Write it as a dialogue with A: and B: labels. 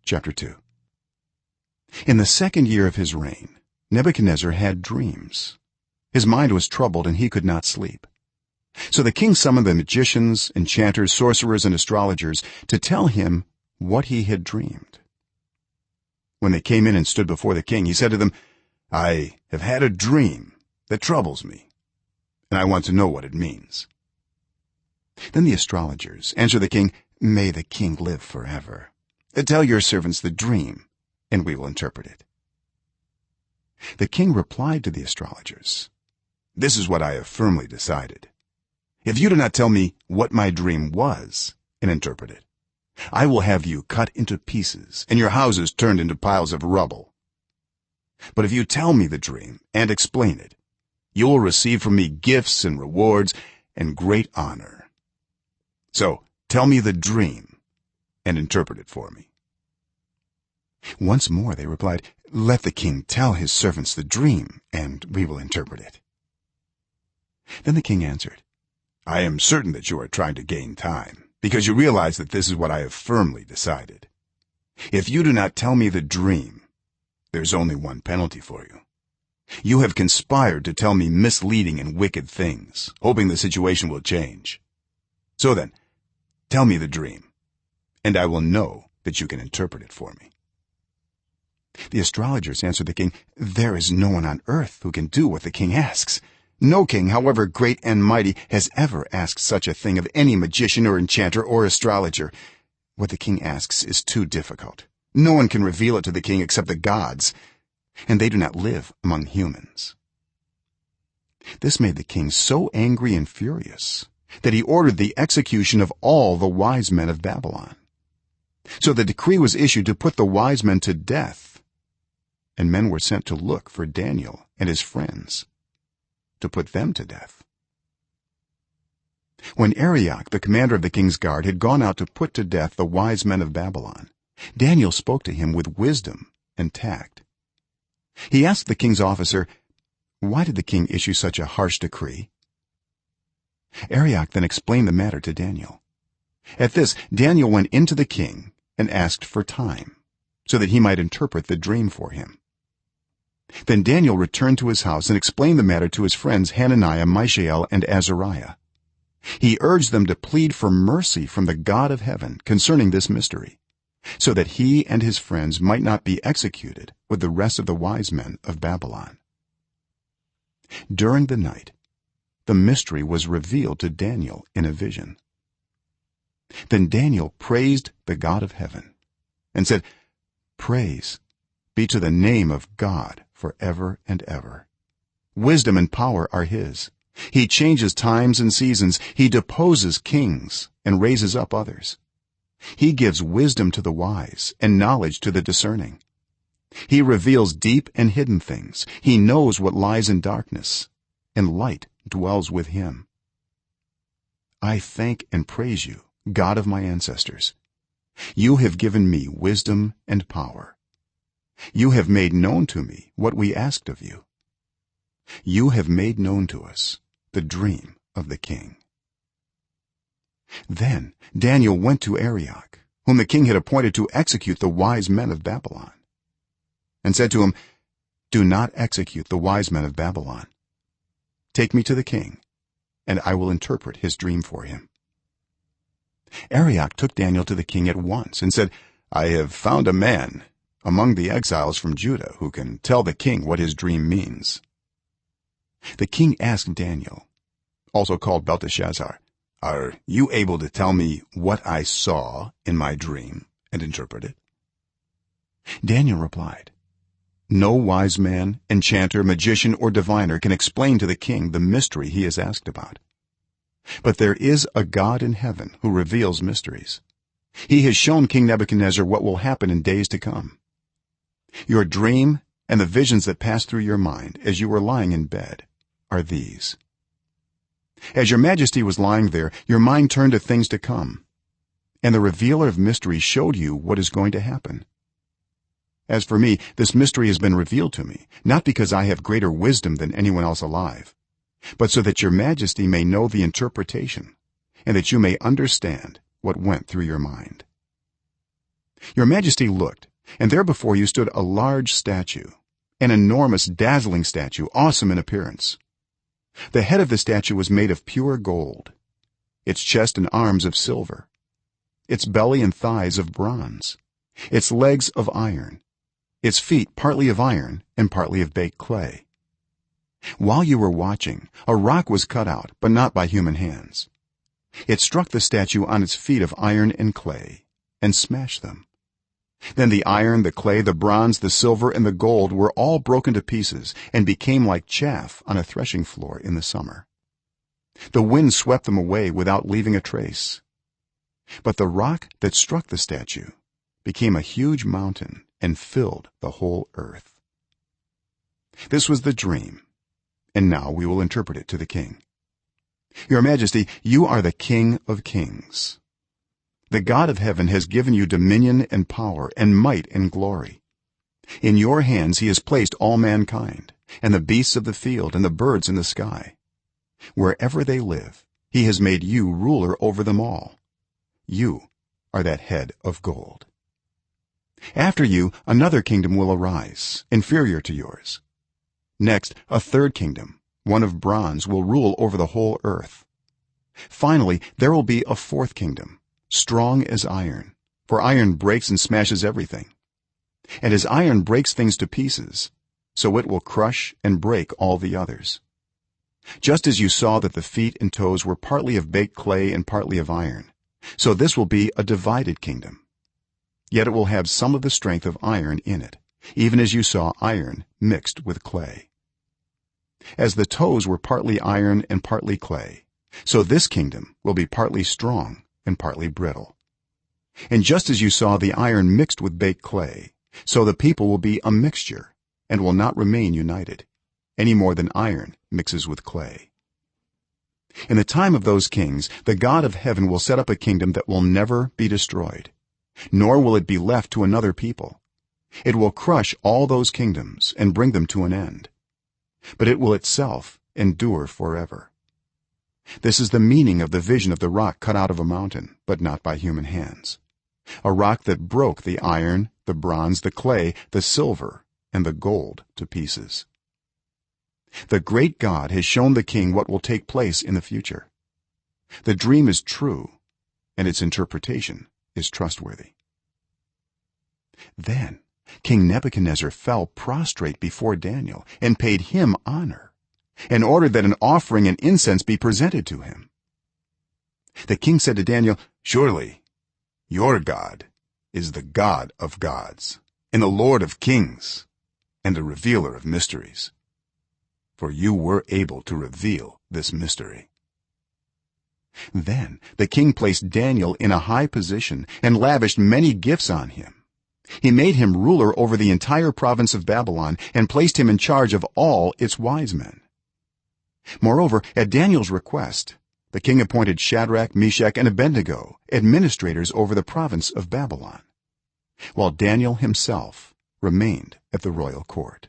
A: chapter 2. In the second year of his reign, Nebuchadnezzar had dreams. His mind was troubled and he could not sleep. So the king summoned the magicians, enchanters, sorcerers, and astrologers to tell him what he had dreamed. When they came in and stood before the king, he said to them, "I have had a dream that troubles me, and I want to know what it means." Then the astrologers answered the king, "May the king live forever. Tell your servants the dream, and we will interpret it." The king replied to the astrologers, "This is what I have firmly decided. If you do not tell me what my dream was and interpret it, I will have you cut into pieces and your houses turned into piles of rubble. But if you tell me the dream and explain it, you will receive from me gifts and rewards and great honor. So tell me the dream and interpret it for me." Once more they replied, "Let the king tell his servants the dream, and we will interpret it." Then the king answered, "I am certain that you are trying to gain time, because you realize that this is what I have firmly decided. If you do not tell me the dream, there's only one penalty for you. You have conspired to tell me misleading and wicked things, hoping the situation will change. So then, tell me the dream, and I will know that you can interpret it for me." The astrologers answered the king, "There is no one on earth who can do what the king asks. No king, however great and mighty, has ever asked such a thing of any magician or enchanter or astrologer. What the king asks is too difficult. No one can reveal it to the king except the gods, and they do not live among humans." This made the king so angry and furious that he ordered the execution of all the wise men of Babylon. So the decree was issued to put the wise men to death, and men were sent to look for Daniel and his friends to put them to death. When Arioch, the commander of the king's guard, had gone out to put to death the wise men of Babylon, Daniel spoke to him with wisdom and tact. He asked the king's officer, "Why did the king issue such a harsh decree?" Arioch then explained the matter to Daniel. At this, Daniel went into the king and asked for time, so that he might interpret the dream for him. Then Daniel returned to his house and explained the matter to his friends Hananiah, Mishael, and Azariah. He urged them to plead for mercy from the God of heaven concerning this mystery, so that he and his friends might not be executed with the rest of the wise men of Babylon. During the night, the mystery was revealed to Daniel in a vision. Then Daniel praised the God of heaven and said, "Praise be to the name of God forever and ever. Wisdom and power are his. He changes times and seasons. He deposes kings and raises up others. He gives wisdom to the wise and knowledge to the discerning. He reveals deep and hidden things. He knows what lies in darkness, and light dwells with him. I thank and praise you, God of my ancestors. You have given me wisdom and power. You have made known to me what we asked of you. You have made known to us the dream of the king." Then Daniel went to Arioch, whom the king had appointed to execute the wise men of Babylon, and said to him, "Do not execute the wise men of Babylon. Take me to the king, and I will interpret his dream for him." Arioch took Daniel to the king at once and said, "I have found a man among the exiles from Judah who can tell the king what his dream means." The king asked Daniel, also called Belteshazzar, "Are you able to tell me what I saw in my dream and interpret it?" Daniel replied, "No wise man, enchanter, magician, or diviner can explain to the king the mystery he has asked about. But there is a God in heaven who reveals mysteries. He has shown King Nebuchadnezzar what will happen in days to come. Your dream and the visions that passed through your mind as you were lying in bed are these. As your majesty was lying there, your mind turned to things to come, and the revealer of mysteries showed you what is going to happen. As for me, this mystery has been revealed to me, not because I have greater wisdom than anyone else alive, but so that your majesty may know the interpretation and that you may understand what went through your mind. your majesty looked, and there before you stood a large statue, an enormous dazzling statue, awesome in appearance. The head of the statue was made of pure gold, its chest and arms of silver, its belly and thighs of bronze, its legs of iron, its feet partly of iron and partly of baked clay. While you were watching, a rock was cut out, but not by human hands. It struck the statue on its feet of iron and clay and smashed them. Then the iron, the clay, the bronze, the silver, and the gold were all broken to pieces and became like chaff on a threshing floor in the summer. The wind swept them away without leaving a trace. But the rock that struck the statue became a huge mountain and filled the whole earth. This was the dream, and now we will interpret it to the king. Your majesty, you are the king of kings. The god of heaven has given you dominion and power and might and glory. In your hands he has placed all mankind, and the beasts of the field and the birds in the sky. Wherever they live, he has made you ruler over them all. You are that head of gold. After you, another kingdom will arise, inferior to yours. Next, a third kingdom, one of bronze, will rule over the whole earth. Finally, there will be a fourth kingdom, strong as iron, for iron breaks and smashes everything. And as iron breaks things to pieces, so it will crush and break all the others. Just as you saw that the feet and toes were partly of baked clay and partly of iron, so this will be a divided kingdom. Yet it will have some of the strength of iron in it, even as you saw iron mixed with clay. As the toes were partly iron and partly clay, so this kingdom will be partly strong and partly brittle. And just as you saw the iron mixed with baked clay, so the people will be a mixture and will not remain united, any more than iron mixes with clay. In the time of those kings, the god of heaven will set up a kingdom that will never be destroyed, nor will it be left to another people. It will crush all those kingdoms and bring them to an end, but it will itself endure forever. This is the meaning of the vision of the rock cut out of a mountain, but not by human hands, a rock that broke the iron, the bronze, the clay, the silver, and the gold to pieces. The great god has shown the king what will take place in the future. The dream is true, and its interpretation is trustworthy. Then King Nebuchadnezzar fell prostrate before Daniel and paid him honor, and ordered that an offering and incense be presented to him. The king said to Daniel, "Surely your god is the God of gods and the Lord of kings and the revealer of mysteries, for you were able to reveal this mystery." Then the king placed Daniel in a high position and lavished many gifts on him. He made him ruler over the entire province of Babylon and placed him in charge of all its wise men. Moreover, at Daniel's request, the king appointed Shadrach, Meshach, and Abednego administrators over the province of Babylon, while Daniel himself remained at the royal court.